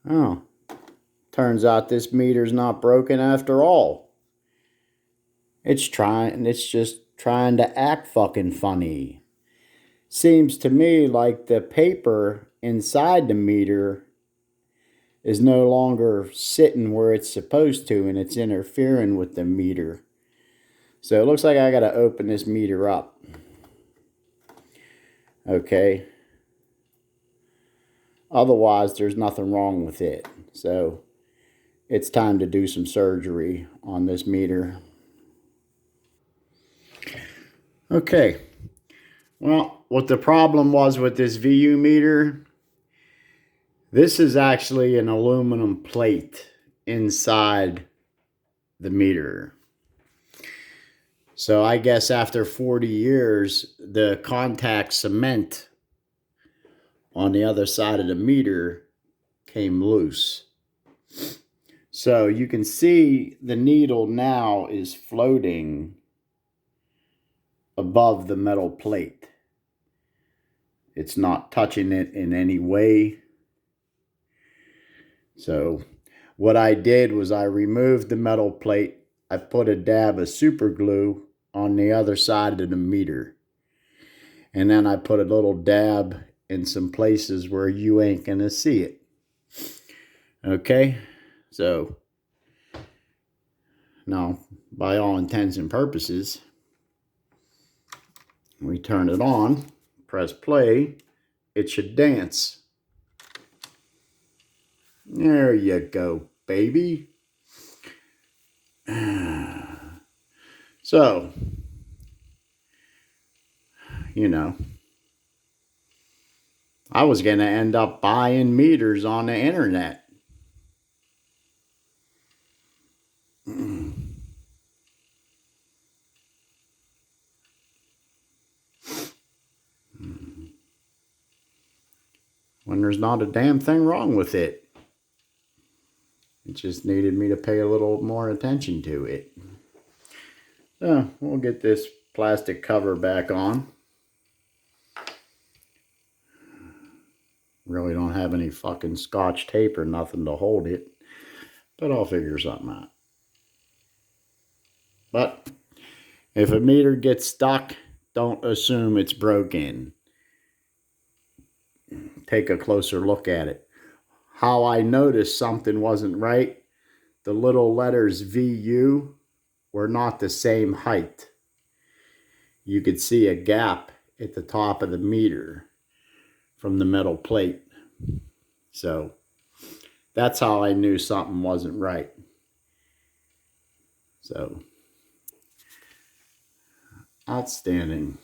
Oh, turns out this meter's not broken after all. It's just trying to act fucking funny. Seems to me like the paper inside the meter is no longer sitting where it's supposed to, and it's interfering with the meter. So it looks like I gotta open this meter up. Okay. Otherwise, there's nothing wrong with it. So it's time to do some surgery on this meter. Okay. Well, what the problem was with this VU meter, this is actually an aluminum plate inside the meter. So I guess after 40 years, the contact cement on the other side of the meter came loose. So you can see the needle now is floating above the metal plate. It's not touching it in any way. So what I did was I removed the metal plate. I put a dab of super glue on the other side of the meter. And then I put a little dab in some places where you ain't gonna see it. Okay, so now by all intents and purposes, we turn it on, press play, it should dance. There you go, baby. So, you know, I was going to end up buying meters on the internet. When there's not a damn thing wrong with it. It just needed me to pay a little more attention to it. So, we'll get this plastic cover back on. Really don't have any fucking scotch tape or nothing to hold it. But I'll figure something out. But if a meter gets stuck, don't assume it's broken. Take a closer look at it. How I noticed something wasn't right, the little letters VU were not the same height. You could see a gap at the top of the meter from the metal plate. So that's how I knew something wasn't right. So, outstanding.